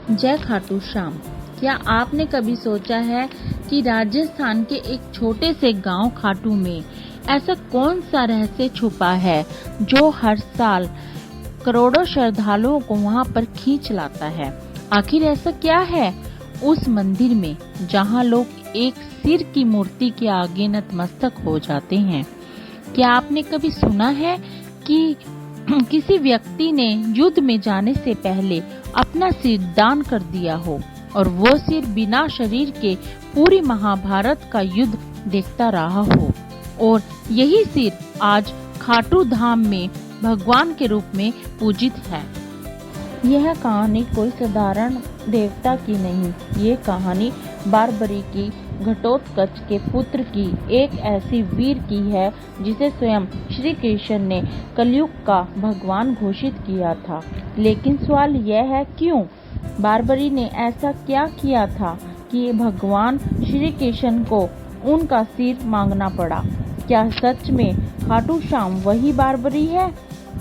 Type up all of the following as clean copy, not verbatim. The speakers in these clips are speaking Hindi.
जय खाटू श्याम। क्या आपने कभी सोचा है कि राजस्थान के एक छोटे से गांव खाटू में ऐसा कौन सा रहस्य छुपा है जो हर साल करोड़ों श्रद्धालुओं को वहां पर खींच लाता है? आखिर ऐसा क्या है उस मंदिर में जहां लोग एक सिर की मूर्ति के आगे नतमस्तक हो जाते हैं? क्या आपने कभी सुना है कि किसी व्यक्ति ने युद्ध में जाने से पहले अपना सिर दान कर दिया हो और वो सिर बिना शरीर के पूरी महाभारत का युद्ध देखता रहा हो, और यही सिर आज खाटू धाम में भगवान के रूप में पूजित है। यह कहानी कोई साधारण देवता की नहीं, ये कहानी बारबरी की घटोत्कच के पुत्र की एक ऐसी वीर की है जिसे स्वयं श्री कृष्ण ने कलयुग का भगवान घोषित किया था। लेकिन सवाल यह है, क्यों बारबरी ने ऐसा क्या किया था कि भगवान श्री कृष्ण को उनका सिर मांगना पड़ा? क्या सच में खाटू श्याम वही बारबरी है?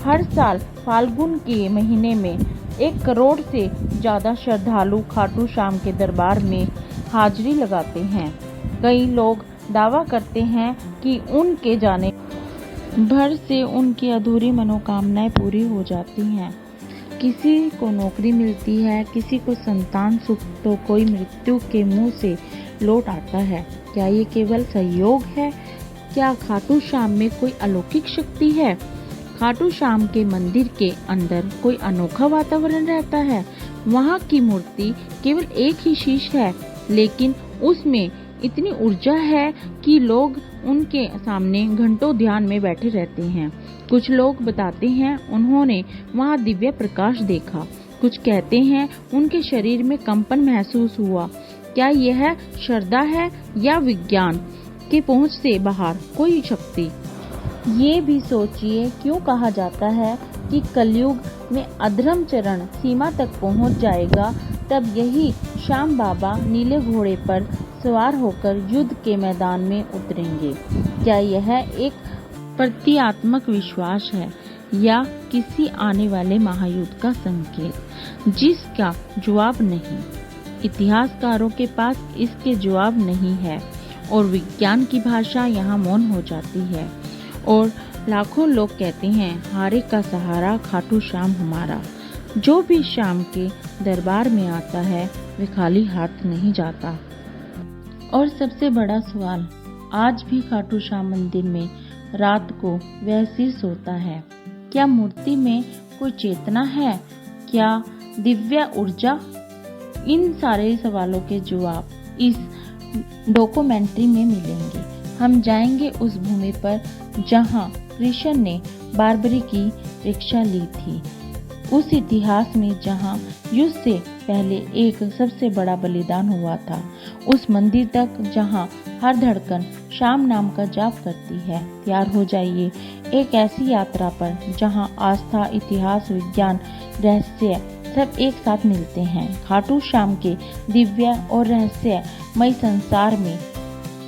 हर साल फाल्गुन के महीने में 1 करोड़ से ज्यादा श्रद्धालु खाटू श्याम के दरबार में हाजिरी लगाते हैं। कई लोग दावा करते हैं कि उनके जाने भर से उनकी अधूरी मनोकामनाएं पूरी हो जाती हैं। किसी को नौकरी मिलती है, किसी को संतान सुख, तो कोई मृत्यु के मुंह से लौट आता है। क्या ये केवल संयोग है? क्या खाटू श्याम में कोई अलौकिक शक्ति है? खाटू श्याम के मंदिर के अंदर कोई अनोखा वातावरण रहता है। वहाँ की मूर्ति केवल एक ही शीश है, लेकिन उसमें इतनी ऊर्जा है कि लोग उनके सामने घंटों ध्यान में बैठे रहते हैं। कुछ लोग बताते हैं उन्होंने वहाँ दिव्य प्रकाश देखा। कुछ कहते हैं उनके शरीर में कंपन महसूस हुआ। क्या यह श्रद्धा है या विज्ञान के पहुंच से बाहर कोई शक्ति? ये भी सोचिए, क्यों कहा जाता है कि कलयुग में अधर्म चरण सीमा तक पहुंच जाएगा, तब यही श्याम बाबा नीले घोड़े पर सवार होकर युद्ध के मैदान में उतरेंगे? क्या यह एक प्रतीकात्मक विश्वास है या किसी आने वाले महायुद्ध का संकेत, जिसका जवाब नहीं? इतिहासकारों के पास इसके जवाब नहीं है और विज्ञान की भाषा यहाँ मौन हो जाती है। और लाखों लोग कहते हैं, हारे का सहारा खाटू श्याम हमारा। जो भी श्याम के दरबार में आता है वे खाली हाथ नहीं जाता। और सबसे बड़ा सवाल, आज भी खाटू श्याम मंदिर में रात को वह सिर सोता है? क्या मूर्ति में कोई चेतना है? क्या दिव्य ऊर्जा? इन सारे सवालों के जवाब इस डॉक्यूमेंट्री में मिलेंगे। हम जाएंगे उस भूमि पर जहां कृष्ण ने बारबरी की परीक्षा ली थी, उस इतिहास में जहां युद्ध से पहले एक सबसे बड़ा बलिदान हुआ था, उस मंदिर तक जहां हर धड़कन श्याम नाम का जाप करती है। तैयार हो जाइए एक ऐसी यात्रा पर जहां आस्था, इतिहास, विज्ञान, रहस्य सब एक साथ मिलते हैं। खाटू श्याम के दिव्य और रहस्यमय संसार में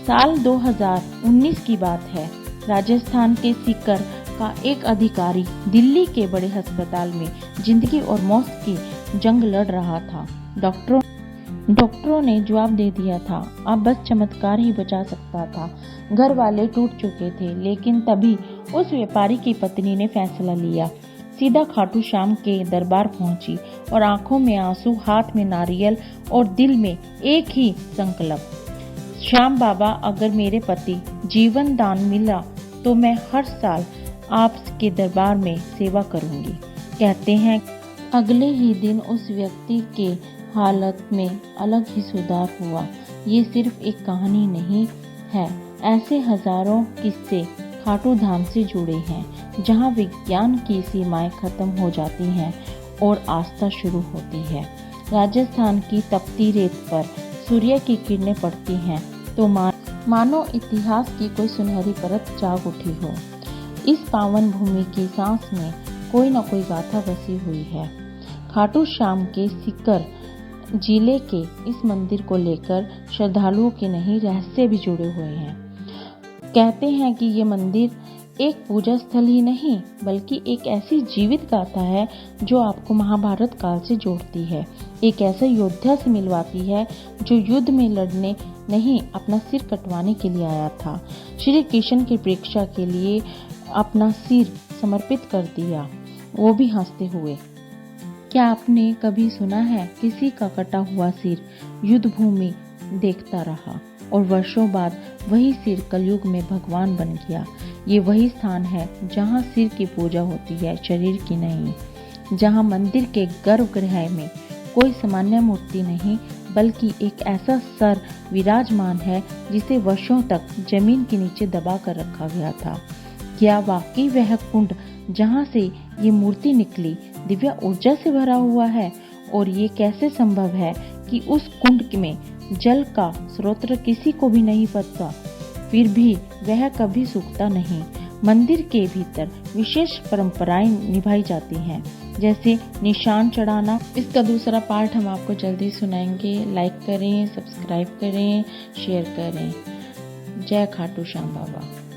साल 2019 की बात है। राजस्थान के सीकर का एक अधिकारी दिल्ली के बड़े अस्पताल में जिंदगी और मौत की जंग लड़ रहा था। डॉक्टरों ने जवाब दे दिया था, अब बस चमत्कार ही बचा सकता था। घर वाले टूट चुके थे, लेकिन तभी उस व्यापारी की पत्नी ने फैसला लिया। सीधा खाटू श्याम के दरबार पहुंची और आंखों में आंसू, हाथ में नारियल और दिल में एक ही संकल्प, श्याम बाबा, अगर मेरे पति जीवन दान मिला तो मैं हर साल आपके दरबार में सेवा करूंगी। कहते हैं अगले ही दिन उस व्यक्ति के हालत में अलग ही सुधार हुआ। ये सिर्फ एक कहानी नहीं है, ऐसे हजारों किस्से खाटू धाम से जुड़े हैं, जहां विज्ञान की सीमाएं खत्म हो जाती हैं और आस्था शुरू होती है। राजस्थान की तपती रेत पर सूर्य की किरणें पड़ती हैं तो मानो इतिहास की कोई सुनहरी परत जाग उठी हो। इस पावन भूमि की सांस में कोई न कोई गाथा बसी हुई है। खाटू श्याम के सीकर जिले के इस मंदिर को लेकर श्रद्धालुओं के नहीं रहस्य भी जुड़े हुए हैं। कहते हैं कि ये मंदिर एक पूजा स्थल ही नहीं बल्कि एक ऐसी जीवित गाथा है जो आपको महाभारत काल से जोड़ती है। एक ऐसा योद्धा से मिलवाती है जो युद्ध में लड़ने नहीं अपना सिर कटवाने के लिए आया था। श्री कृष्ण की परीक्षा के लिए अपना सिर समर्पित कर दिया, वो भी हंसते हुए। क्या आपने कभी सुना है किसी का कटा हुआ सिर युद्ध भूमि देखता रहा और वर्षों बाद वही सिर कलयुग में भगवान बन गया? ये वही स्थान है जहाँ सिर की पूजा होती है, शरीर की नहीं। जहाँ मंदिर के गर्भगृह में कोई सामान्य मूर्ति नहीं बल्कि एक ऐसा सर विराजमान है जिसे वर्षों तक जमीन के नीचे दबा कर रखा गया था। क्या वाकई वह कुंड जहाँ से ये मूर्ति निकली दिव्य ऊर्जा से भरा हुआ है? और ये कैसे संभव है कि उस कुंड में जल का स्रोत किसी को भी नहीं पता, फिर भी वह कभी सूखता नहीं। मंदिर के भीतर विशेष परंपराएं निभाई जाती हैं, जैसे निशान चढ़ाना। इसका दूसरा पार्ट हम आपको जल्दी सुनाएंगे। लाइक करें, सब्सक्राइब करें, शेयर करें। जय खाटू श्याम बाबा।